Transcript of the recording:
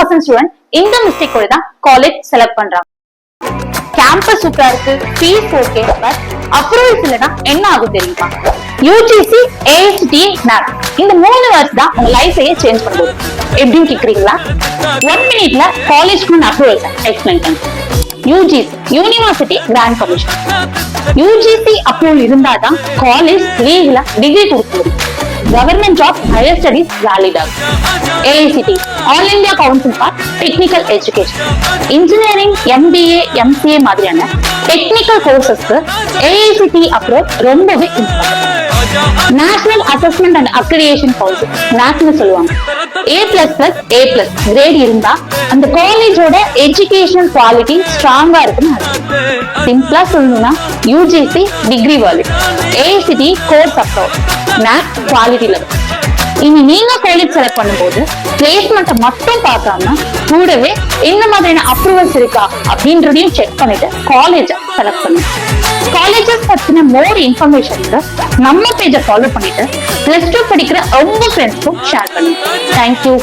90% student இந்த mistake கூட தான் காலேஜ் செலக்ட் பண்றாங்க. கேம்பஸ் சூப்பரா இருக்கு, ஃபீஸ் ஓகே, பட் அப்ரூவல்ஸ் இல்லனா என்ன ஆகும் தெரியுமா? யூஜிசி, ஏஎஸ்டி, NAC இந்த 3 வேர்ட்ஸ் தான் உங்க லைஃபையே சேஞ்ச் பண்ணுது. எப்படின்னு கேக்குறீங்களா? 1 மினிட்ல காலேஜ்க்கு அப்ரூவல் எக்ஸ்பிளைன் பண்ணுங்க. UGC university grant commission. UGC approval இருந்தாதான் காலேஜ் லீகலா டிகிரி கொடுக்க முடியும். Government job, higher studies valid ஆகும். AICT all India council for technical education. Engineering, MBA, MCA மாதிரியான டெக்னிக்கல் கோர்சஸ்க்கு ஏஐசிடி அப்ரூவல் ரொம்பவே important. National assessment and accreditation council, NACனு சொல்லுவாங்க. A++, A+ கிரேட் இருந்தா அந்த காலேஜோட எஜுகேஷனல் குவாலிட்டி ஸ்ட்ராங்கா இருக்குன்னு அர்த்தம். சிம்பிளா சொல்லணும்னா UGC degree valid, AICTE course approval, NAC quality level. இனி நீங்க காலேஜ் செலக்ட் பண்ணும்போது பிளேஸ்மெண்ட்டை மட்டும் பார்க்காம கூடவே என்ன மாதிரியான அப்ரூவல்ஸ் இருக்கா அப்படின்றதையும் செக் பண்ணிட்டு காலேஜை செலக்ட் பண்ணுங்க. காலேஜஸ் பத்தின மோர் இன்ஃபர்மேஷனுக்கு நம்ம பேஜை ஃபாலோ பண்ணிட்டு +2 படிக்கிற உங்க ஃப்ரெண்ட்ஸ்க்கும் ஷேர் பண்ணுங்க. தேங்க்யூ.